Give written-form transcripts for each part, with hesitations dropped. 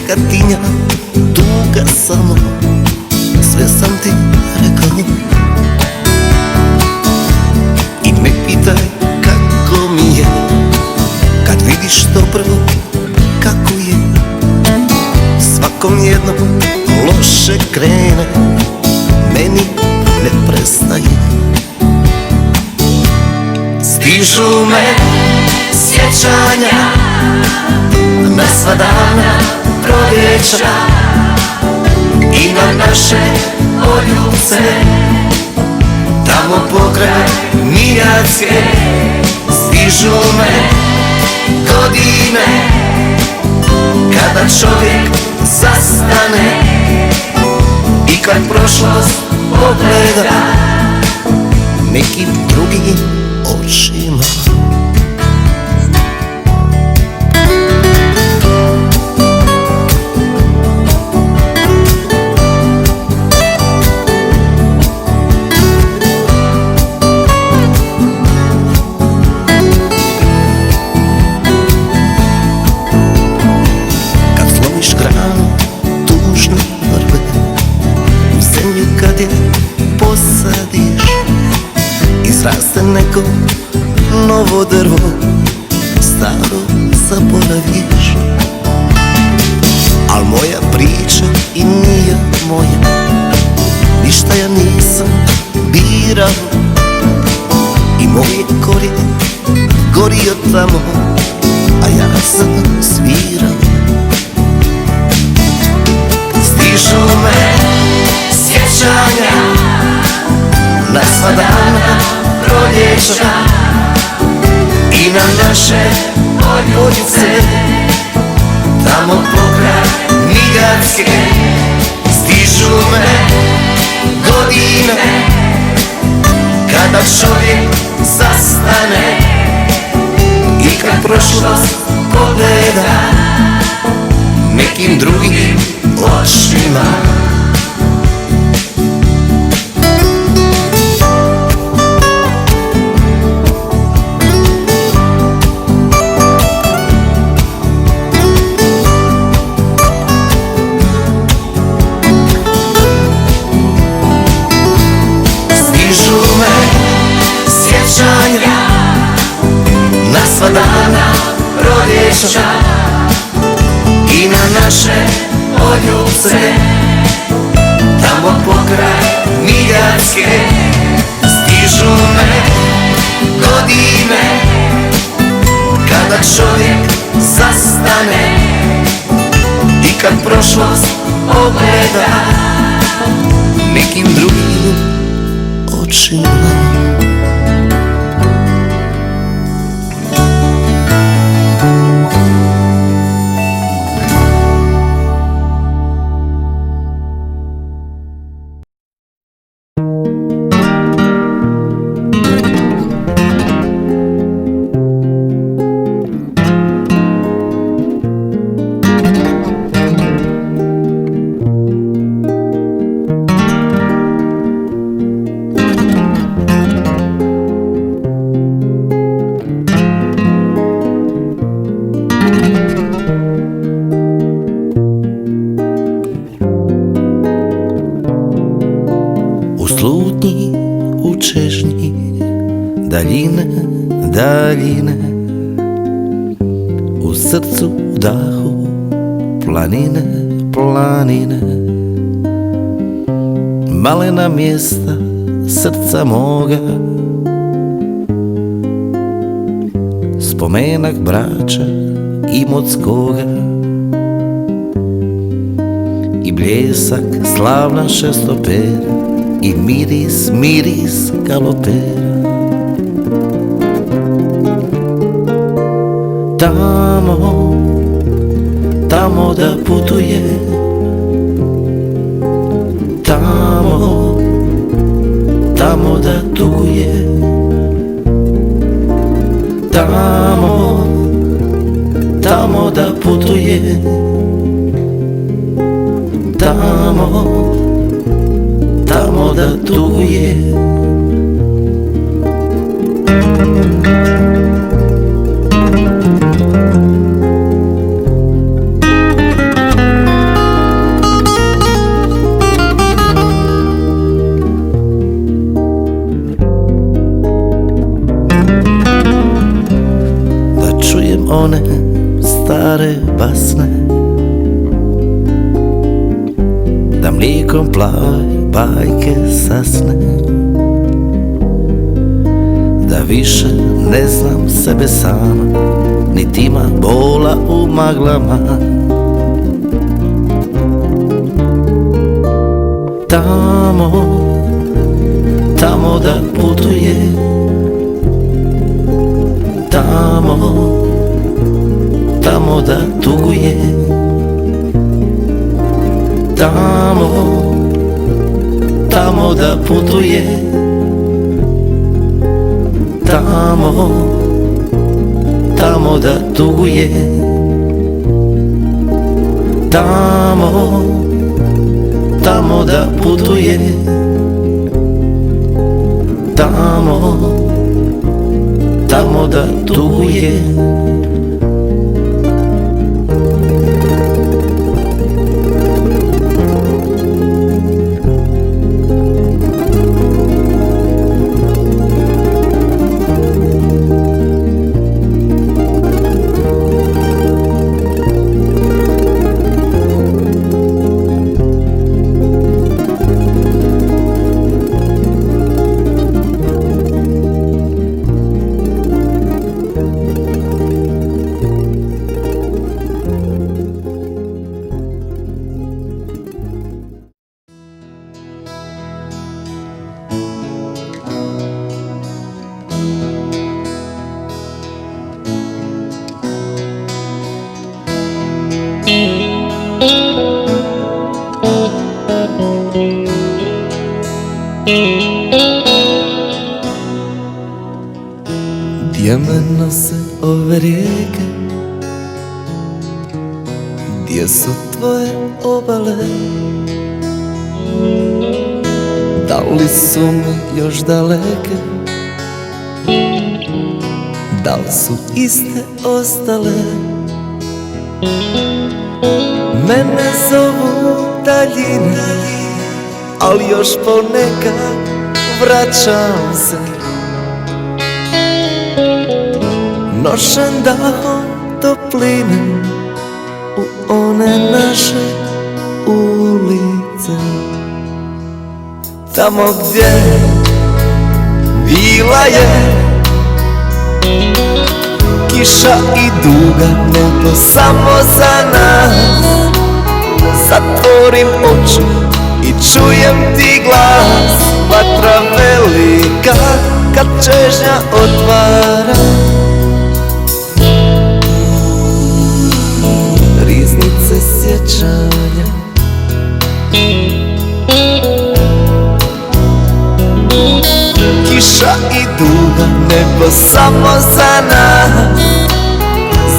Katinja, tuga samo, sve sam ti rekao. I ne pitaj kako mi je, kad vidiš dobro kako je. Svakom jednom loše krene, meni ne prestaje. Stižu me sjećanja na sva dana proljeća i na naše poljubce, tamo pokraj Mijatske. Stižu me godine kada čovjek zastane i kad prošlost pogleda nekim drugim očima. Izraste neko novo drvo, staro zaboraviš. Al moja priča i nije moja, ništa ja nisam birao. I moj korijen gorio tamo, a ja sam svirao. Stižu me sjećanja na sva dana proljeća i na naše poljubce, tamo pokraj Mijatske. Stižu me godine kada čovjek zastane i kad prošlost pogleda nekim drugim očima. Na sva dana proljeća i na naše poljubce, tamo pokraj Mijatske. Stižu me godine kada čovjek zastane i kad prošlost pogleda nekim drugim očima. U čežnji daljine, daljine, u srcu dahu planine, planine, malena mjesta srca moga, spomenak Brača Imotskoga i bljesak slavna šestopera i miris, miris galopera. Tamo, tamo da putuje, tamo, tamo da tuguje, tamo, tamo da putuje, tamo, tamo da tuguje. mlijekom plave bajke sasne, da više ne znam sebe sama, niti ima bola u maglama. Tamo, tamo da putuje, tamo, tamo da tuguje, tamo, tamo da putuje, tamo, tamo da tuguje, tamo, tamo da putuje, tamo, tamo da tuguje. Gdje me nose ove rijeke, gdje su tvoje obale, da li su mi još daleke, da li su iste ostale? Mene zovu daljine, ali još ponekad vraćam se, nošen dahom topline u one naše ulice. Tamo gdje bila je kiša i duga nebo samo za nas, zatvorim oči i čujem ti glas, vatra velika kad čežnja otvara, riznice sjećanja. Kiša i duga nebo samo za nas,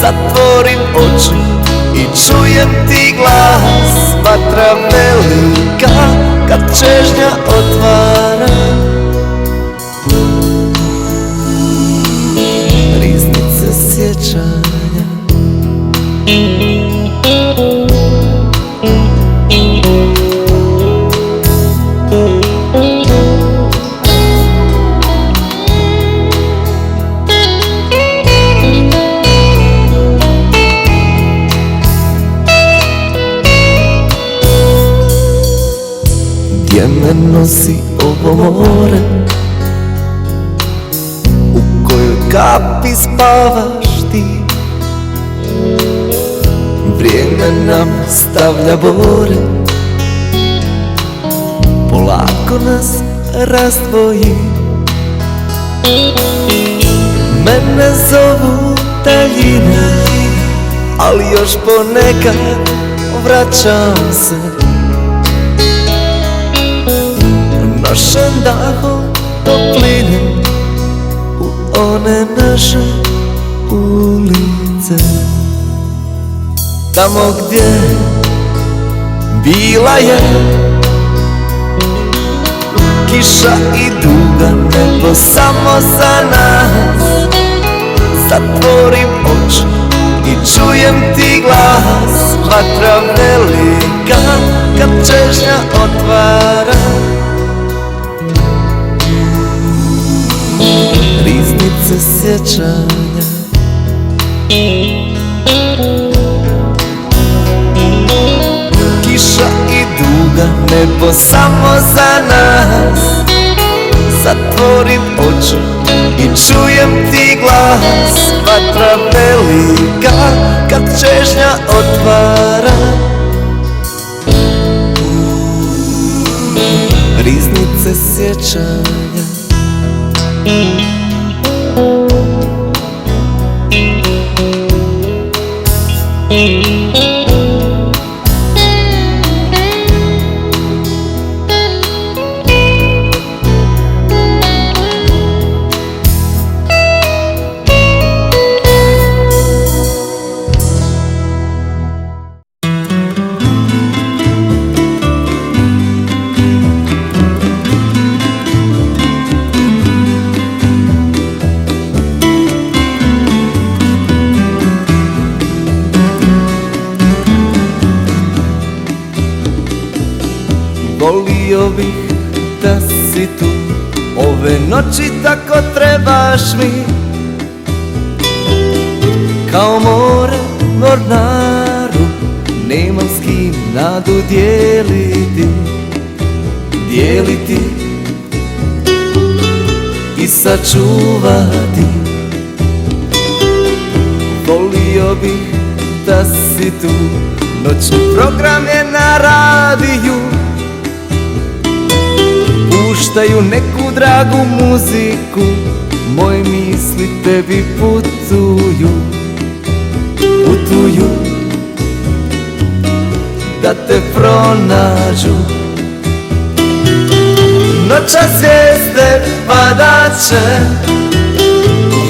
zatvorim oči i čujem ti glas, vatra velika kad čežnja otvara, riznice sjećanja. Gdje me nosi ovo more, u kojoj kapi spavaš ti, vrijeme nam stavlja bore, polako nas razdvoji. Mene zovu daljine, ali još ponekad vraćam se, nošen dahom topline u one naše ulice. Tamo gdje bila je kiša i duga nebo samo za nas, zatvorim oči i čujem ti glas, vatra velika kad čežnja otvara, riznice sjećanja. Kiša i duga nebo samo za nas. Zatvorim oči i čujem ti glas, vatra velika kad čežnja otvara. Riznice sjećanja. Volio bih da si tu ove noći, tako trebaš mi. Kao more mornaru, nemam s kim nadu dijeliti, dijeliti i sačuvati. Volio bih da si tu, noćni program je na radiju, puštaju neku dragu muziku, moje misli tebi putuju, putuju da te pronađu. Noćas zvijezde padaće,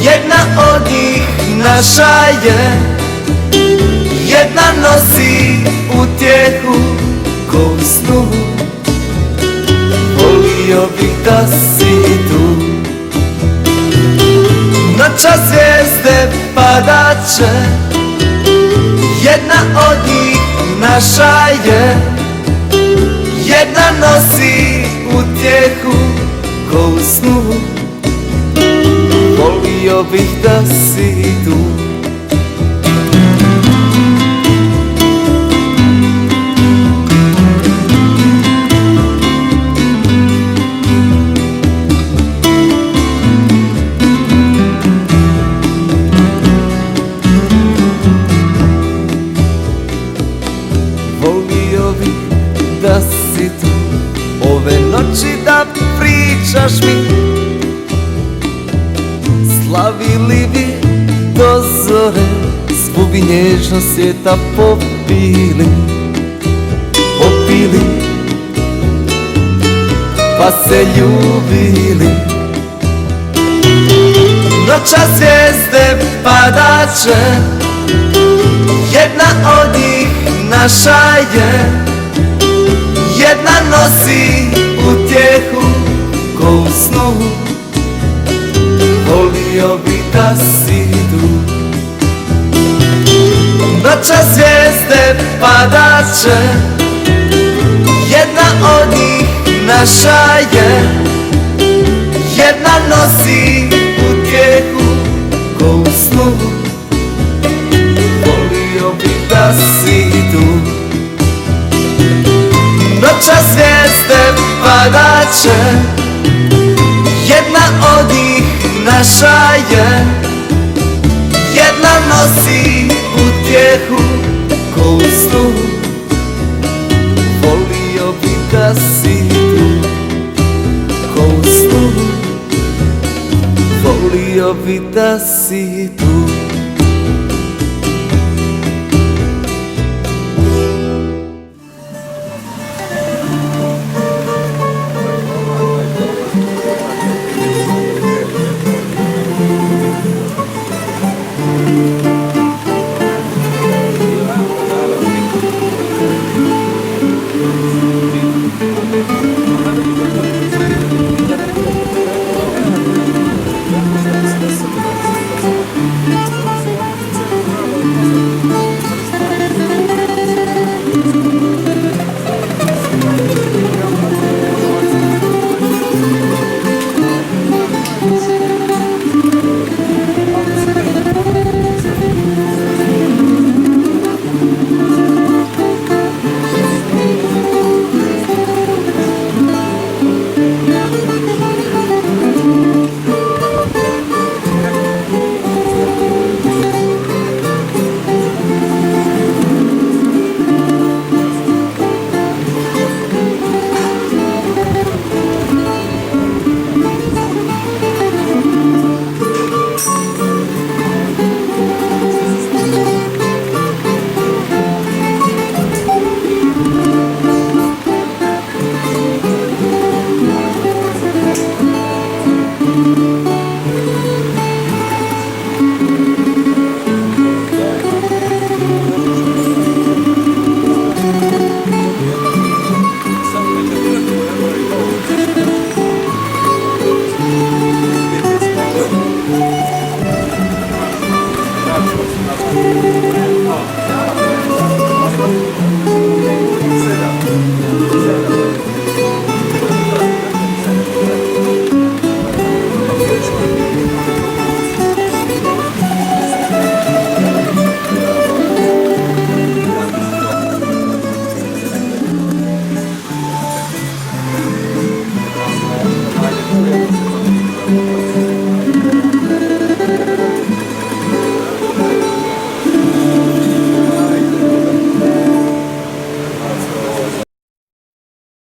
jedna od njih naša je, jedna nosi utjehu ko u snu. Volio bih da si tu, noćas zvijezde padaće, jedna od njih naša je, jedna nosi utjehu ko u snu. Volio bih da si tu. Volio bih da si tu ove noći, da pričaš mi. Slavili bi do zore, svu bi nježnost svijeta popili, popili, pa se ljubili. Noćas zvijezde padaće, jedna od njih naša je, jedna nosi utjehu ko u snu. Volio bih da si tu, noćas zvijezde padaće, jedna od njih naša je, jedna nosi utjehu ko u snu. Volio bih da si tu, noćas zvijezde padaće, jedna od njih naša je, jedna nosi utjehu ko u snu. Volio bih da si tu, ko u snu. Volio bih da si tu.